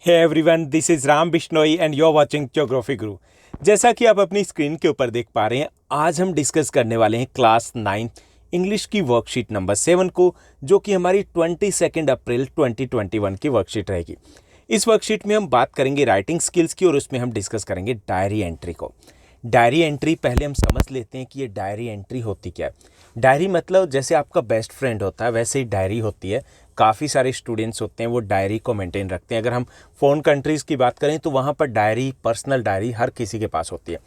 Hey everyone, this is Ram Bishnoi and you are watching geography guru. जैसा कि आप अपनी स्क्रीन के ऊपर देख पा रहे हैं, आज हम डिस्कस करने वाले हैं क्लास 9 इंग्लिश की वर्कशीट नंबर 7 को, जो कि हमारी 22 अप्रैल 2021 की वर्कशीट रहेगी। इस वर्कशीट में हम बात करेंगे राइटिंग स्किल्स की और उसमें हम डिस्कस करेंगे डायरी एंट्री को। डायरी एंट्री पहले हम समझ लेते हैं कि ये डायरी एंट्री होती क्या है। डायरी मतलब जैसे आपका बेस्ट फ्रेंड होता है वैसे ही डायरी होती है। काफ़ी सारे स्टूडेंट्स होते हैं वो डायरी को मेंटेन रखते हैं। अगर हम फॉरेन कंट्रीज़ की बात करें तो वहाँ पर डायरी, पर्सनल डायरी हर किसी के पास होती है।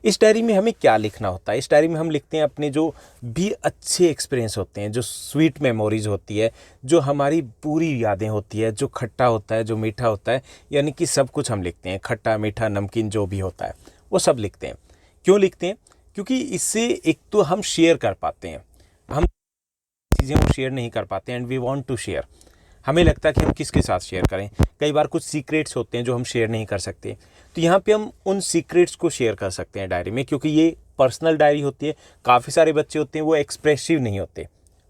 इस डायरी में हमें क्या लिखना होता है? इस डायरी में हम लिखते हैं अपने जो भी अच्छे एक्सपीरियंस होते हैं, जो स्वीट मेमोरीज होती है, जो हमारी पूरी यादें होती है, जो खट्टा होता है, जो मीठा होता है, यानी कि सब कुछ हम लिखते हैं। खट्टा मीठा नमकीन जो भी होता है वो सब लिखते हैं। क्यों लिखते हैं? क्योंकि इससे एक तो हम शेयर कर पाते हैं। हम चीज़ें वो शेयर नहीं कर पाते and we want to share. हमें लगता है कि हम किसके साथ शेयर करें। कई बार कुछ सीक्रेट्स होते हैं जो हम शेयर नहीं कर सकते, तो यहाँ पे हम उन सीक्रेट्स को शेयर कर सकते हैं डायरी में, क्योंकि ये पर्सनल डायरी होती है। काफ़ी सारे बच्चे होते हैं वो एक्सप्रेसिव नहीं होते,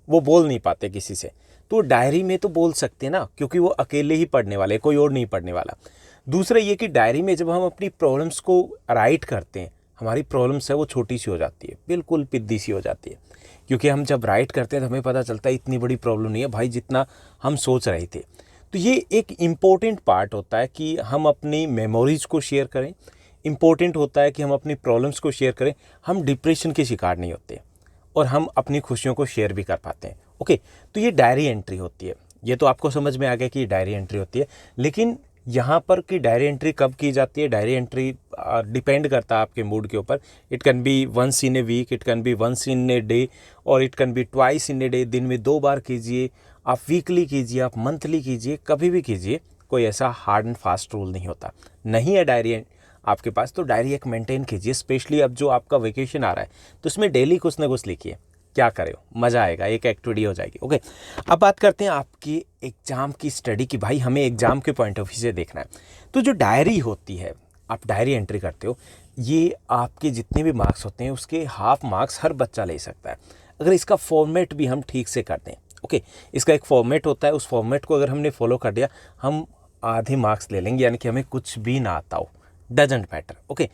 वो बोल नहीं पाते किसी से, तो डायरी में तो बोल सकते हैं ना, क्योंकि वो अकेले ही पढ़ने वाले, कोई और नहीं पढ़ने वाला। दूसरा ये कि डायरी में जब हम अपनी प्रॉब्लम्स को राइट करते हैं, हमारी प्रॉब्लम्स है वो छोटी सी हो जाती है, बिल्कुल पिद्दी सी हो जाती है। क्योंकि हम जब राइट करते हैं तो हमें पता चलता है इतनी बड़ी प्रॉब्लम नहीं है भाई जितना हम सोच रहे थे। तो ये एक इम्पोर्टेंट पार्ट होता है कि हम अपनी मेमोरीज को शेयर करें। इम्पोर्टेंट होता है कि हम अपनी प्रॉब्लम्स को शेयर करें। हम डिप्रेशन के शिकार नहीं होते और हम अपनी खुशियों को शेयर भी कर पाते हैं। ओके, तो ये डायरी एंट्री होती है। ये तो आपको समझ में आ गया कि ये डायरी एंट्री होती है। लेकिन यहाँ पर कि डायरी एंट्री कब की जाती है, डायरी एंट्री डिपेंड करता है आपके मूड के ऊपर। It can be once in a week, it can be once in a day, और it can be twice in a day. दिन में 2 बार कीजिए, आप वीकली कीजिए, आप मंथली कीजिए, कभी भी कीजिए। कोई ऐसा हार्ड एंड फास्ट रूल नहीं होता। नहीं है डायरी आपके पास तो डायरी एक मेंटेन कीजिए। स्पेशली अब जो आपका वेकेशन आ रहा है तो उसमें डेली कुछ ना कुछ लिखिए। क्या करे हो, मज़ा आएगा, एक एक्टिविटी हो जाएगी। ओके, अब बात करते हैं आपकी एग्ज़ाम की स्टडी की। भाई हमें एग्ज़ाम के पॉइंट ऑफ व्यू से देखना है। तो जो डायरी होती है, आप डायरी एंट्री करते हो, ये आपके जितने भी मार्क्स होते हैं उसके हाफ मार्क्स हर बच्चा ले सकता है, अगर इसका फॉर्मेट भी हम ठीक से कर दें। ओके, इसका एक फॉर्मेट होता है, उस फॉर्मेट को अगर हमने फॉलो कर दिया, हम आधे मार्क्स ले लेंगे, यानी कि हमें कुछ भी ना आता हो, डजेंट मैटर। ओके,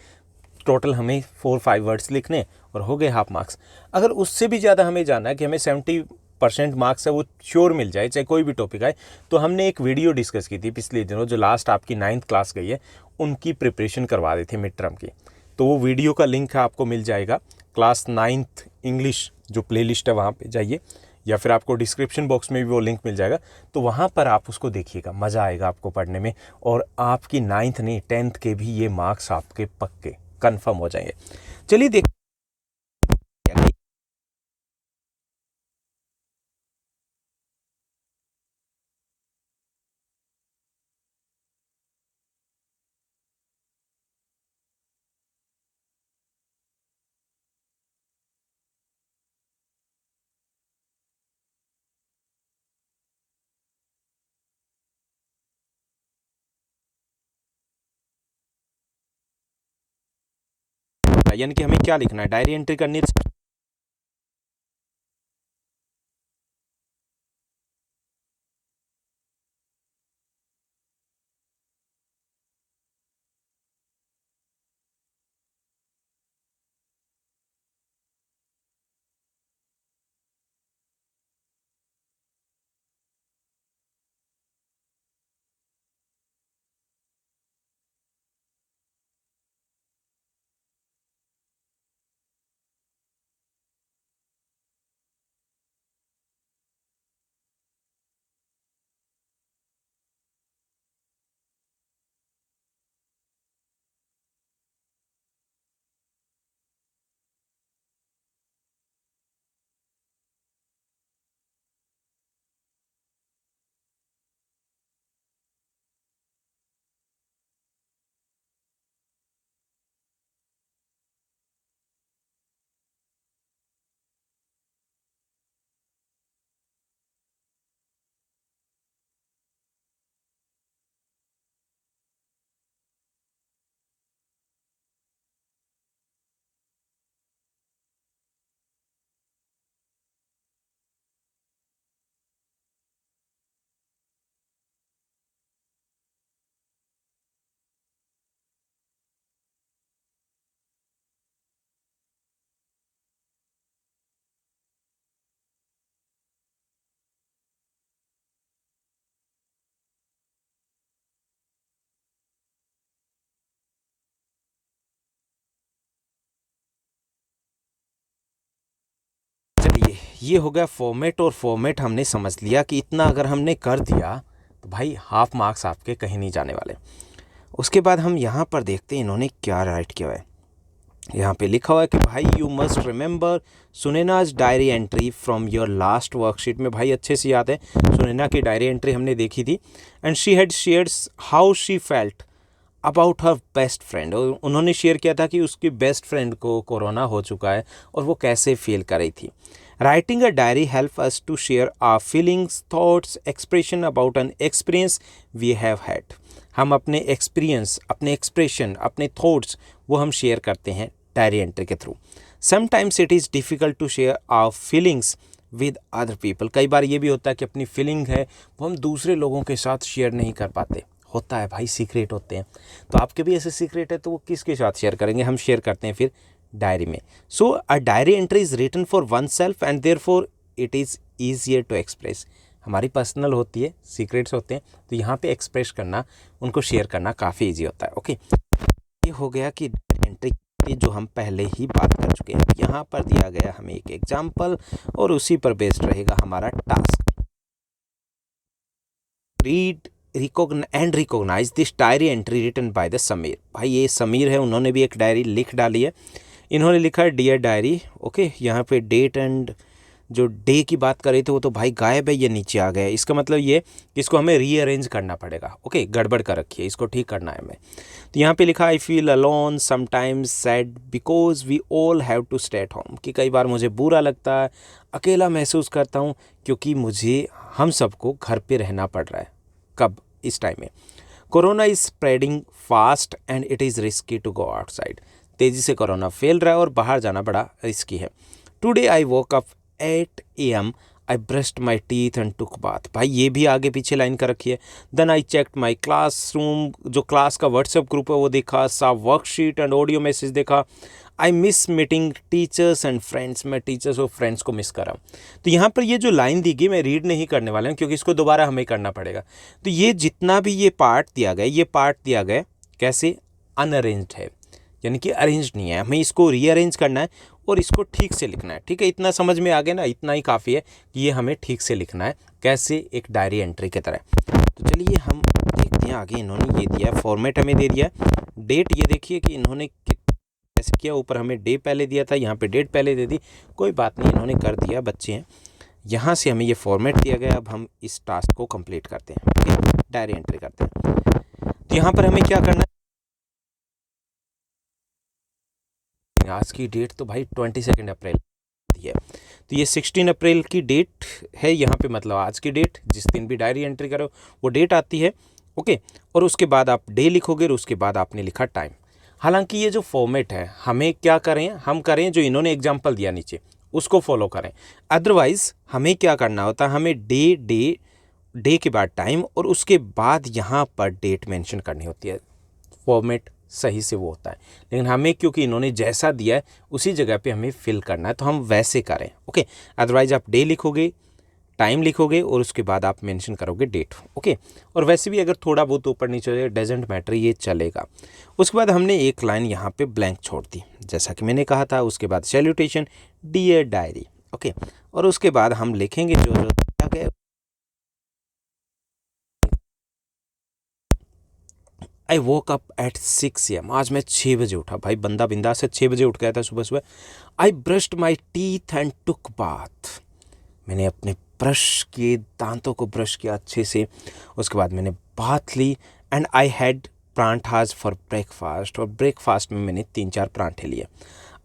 टोटल हमें 4-5 वर्ड्स लिखने और हो गए हाफ मार्क्स। अगर उससे भी ज़्यादा हमें जानना है कि हमें 70% मार्क्स है वो श्योर मिल जाए, चाहे कोई भी टॉपिक आए, तो हमने एक वीडियो डिस्कस की थी पिछले दिनों, जो लास्ट आपकी 9th क्लास गई है उनकी प्रिपरेशन करवा दी थी मिड टर्म की। तो वो वीडियो का लिंक है, आपको मिल जाएगा। क्लास 9th इंग्लिश जो प्ले लिस्ट है वहाँ पर जाइए, या फिर आपको डिस्क्रिप्शन बॉक्स में भी वो लिंक मिल जाएगा। तो वहाँ पर आप उसको देखिएगा, मज़ा आएगा आपको पढ़ने में। और आपकी 9th नहीं 10th के भी ये मार्क्स आपके पक्के कंफर्म हो जाएंगे। चलिए देख, यानी कि हमें क्या लिखना है, डायरी एंट्री करनी है। चलिए ये हो गया फॉर्मेट, और फॉर्मेट हमने समझ लिया कि इतना अगर हमने कर दिया तो भाई हाफ मार्क्स आपके कहीं नहीं जाने वाले। उसके बाद हम यहाँ पर देखते हैं इन्होंने क्या राइट किया है। यहाँ पे लिखा हुआ है कि भाई you must remember Sunaina's diary entry from your last worksheet में। भाई अच्छे से याद है, सुनैना की डायरी एंट्री हमने देखी थी। And she had shares how she felt about her best friend. और उन्होंने शेयर किया था कि उसकी बेस्ट फ्रेंड को कोरोना हो चुका है और वो कैसे फील कर रही थी। Writing a diary help us to share our feelings, thoughts, expression about an experience we have had. हम अपने एक्सपीरियंस, अपने एक्सप्रेशन, अपने थॉट्स वो हम शेयर करते हैं डायरी एंट्री के through. Sometimes it is difficult to share our feelings with other people. कई बार ये भी होता है कि अपनी फीलिंग है वो हम दूसरे लोगों के साथ शेयर नहीं कर पाते। होता है भाई, सीक्रेट होते हैं। तो आपके भी ऐसे सीक्रेट है तो वो किसके साथ शेयर करेंगे? हम शेयर करते हैं फिर डायरी में। So a diary entry is written for one self and therefore it is easier to express. हमारी पर्सनल होती है, सीक्रेट्स होते हैं, तो यहाँ पे एक्सप्रेस करना, उनको शेयर करना काफ़ी ईजी होता है। ओके, ये हो गया कि डायरी एंट्री की जो हम पहले ही बात कर चुके हैं। यहाँ पर दिया गया हमें एक एग्जाम्पल और उसी पर बेस्ड रहेगा हमारा task. Read and recognise this diary entry written by the Sameer. भाई ये समीर है, उन्होंने भी एक डायरी लिख डाली है। इन्होंने लिखा है डियर डायरी। ओके, यहाँ पे डेट एंड जो डे की बात कर रहे थे वो तो भाई गायब है, ये नीचे आ गया है। इसका मतलब ये कि इसको हमें रीअरेंज करना पड़ेगा। ओके, गड़बड़ कर रखी है, इसको ठीक करना है हमें। तो यहाँ पे लिखा I feel alone sometimes sad because we all have to stay at home. कि कई बार मुझे बुरा लगता है, अकेला महसूस करता हूँ क्योंकि मुझे, हम सबको घर पे रहना पड़ रहा है। कब? इस टाइम में। Corona is spreading fast and it is risky to go outside. तेज़ी से कोरोना फैल रहा है और बाहर जाना बड़ा रिस्की है। Today I woke up 8 AM, I brushed my teeth and took bath. भाई ये भी आगे पीछे लाइन कर रखी है। Then I checked my classroom, जो क्लास का व्हाट्सएप ग्रुप है वो देखा, saw worksheet and audio message देखा। I miss meeting teachers and friends. मैं टीचर्स और फ्रेंड्स को मिस कर रहा हूँ। तो यहाँ पर ये जो लाइन दी गई मैं रीड नहीं करने वाला हूँ क्योंकि इसको दोबारा हमें करना पड़ेगा। तो ये जितना भी ये पार्ट दिया गया, ये पार्ट दिया गया कैसे? अनअरेंज्ड है, यानी कि अरेंज नहीं है। हमें इसको रीअरेंज करना है और इसको ठीक से लिखना है। ठीक है, इतना समझ में आ गया ना? इतना ही काफ़ी है कि ये हमें ठीक से लिखना है, कैसे? एक डायरी एंट्री की तरह। तो चलिए हम देखते हैं आगे। इन्होंने ये दिया है, फॉर्मेट हमें दे दिया है। डेट ये देखिए कि इन्होंने कैसे किया। ऊपर हमें डे पहले दिया था, यहाँ पे डेट पहले दे दी। कोई बात नहीं, इन्होंने कर दिया, बच्चे हैं। यहाँ से हमें ये फॉर्मेट दिया गया। अब हम इस टास्क को कंप्लीट करते हैं। ओके, डायरी एंट्री करते हैं। तो यहाँ पर हमें क्या करना है? आज की डेट तो भाई 22 अप्रैल है। तो ये 16 अप्रैल की डेट है यहाँ पे, मतलब आज की डेट, जिस दिन भी डायरी एंट्री करो वो डेट आती है। ओके, और उसके बाद आप डे लिखोगे और उसके बाद आपने लिखा टाइम। हालांकि ये जो फॉर्मेट है हमें क्या करें, हम करें जो इन्होंने एग्जाम्पल दिया नीचे उसको फॉलो करें। अदरवाइज़ हमें क्या करना होता है, हमें डे के बाद टाइम और उसके बाद यहाँ पर डेट मेंशन करनी होती है। फॉर्मेट सही से वो होता है, लेकिन हमें क्योंकि इन्होंने जैसा दिया है उसी जगह पे हमें फिल करना है, तो हम वैसे करें। ओके, अदरवाइज आप डे लिखोगे, टाइम लिखोगे और उसके बाद आप मेंशन करोगे डेट। ओके, और वैसे भी अगर थोड़ा बहुत ऊपर नीचे हो जाए डजेंट मैटर, ये चलेगा। उसके बाद हमने एक लाइन यहाँ पे ब्लैंक छोड़ दी जैसा कि मैंने कहा था। उसके बाद सैल्यूटेशन डियर डायरी। ओके, और उसके बाद हम लिखेंगे जो जो दिया गया। आई वोक अप एट 6 AM। आज मैं 6 बजे उठा। भाई बंदा बिंदास से 6 बजे उठ गया था सुबह सुबह। I brushed my teeth and took bath. मैंने अपने ब्रश किए, दांतों को ब्रश किया अच्छे से। उसके बाद मैंने बाथ ली। And I had parathas for breakfast. और ब्रेकफास्ट में मैंने 3-4 परांठे लिए।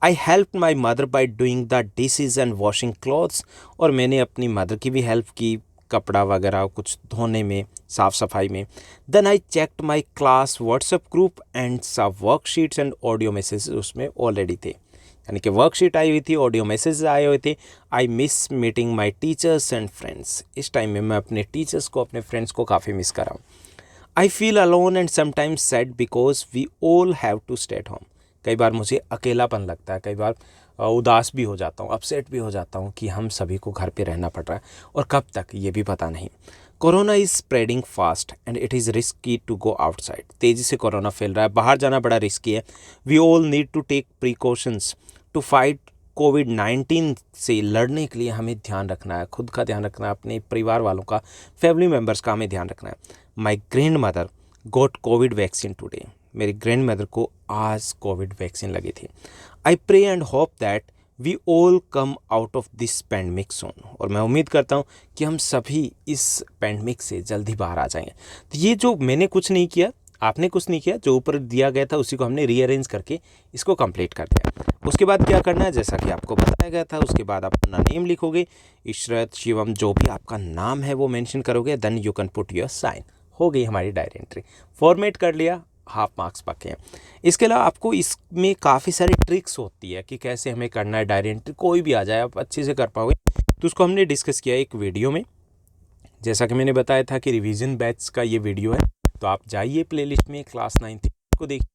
I help my mother by doing the dishes and washing clothes. और मैंने अपनी मदर की भी हेल्प की, कपड़ा वगैरह कुछ धोने में, साफ़ सफाई में। Then I checked my class WhatsApp group and सब वर्कशीट्स एंड ऑडियो मैसेज उसमें ऑलरेडी थे, यानी कि वर्कशीट आई हुई थी, ऑडियो मैसेज आए हुए थे। आई miss meeting my teachers and friends. इस टाइम में मैं अपने टीचर्स को, अपने फ्रेंड्स को काफ़ी मिस कर रहा हूँ। I feel alone and sometimes sad because we all have to stay at home. कई बार मुझे अकेलापन लगता है, कई बार उदास भी हो जाता हूँ, अपसेट भी हो जाता हूँ कि हम सभी को घर पे रहना पड़ रहा है और कब तक ये भी पता नहीं। Corona is spreading fast and it is risky to go outside. तेज़ी से कोरोना फैल रहा है, बाहर जाना बड़ा रिस्की है। We all need to take precautions to fight कोविड-19 से लड़ने के लिए हमें ध्यान रखना है, खुद का ध्यान रखना है, अपने परिवार वालों का, फैमिली मेम्बर्स का हमें ध्यान रखना है। My grand mother got COVID vaccine today. मेरी ग्रैंड मदर को आज कोविड वैक्सीन लगी थी। I pray and hope that we all come out of this pandemic soon. और मैं उम्मीद करता हूँ कि हम सभी इस पैंडमिक से जल्दी बाहर आ जाएंगे। तो ये जो मैंने कुछ नहीं किया, आपने कुछ नहीं किया, जो ऊपर दिया गया था उसी को हमने रीअरेंज करके इसको कंप्लीट कर दिया। उसके बाद क्या करना है, जैसा कि आपको बताया गया था, उसके बाद आप अपना नेम लिखोगे, इशरत, शिवम, जो भी आपका नाम है वो मेंशन करोगे, then you can put your sign. हो गई हमारी डायरी एंट्री, फॉर्मेट कर लिया, हाफ मार्क्स पक्के हैं। इसके अलावा आपको इसमें काफ़ी सारी ट्रिक्स होती है कि कैसे हमें करना है डायरी एंट्री, कोई भी आ जाए आप अच्छे से कर पाओगे। तो उसको हमने डिस्कस किया एक वीडियो में। जैसा कि मैंने बताया था कि रिवीजन बैच का ये वीडियो है, तो आप जाइए प्लेलिस्ट में क्लास 9 को देखिए,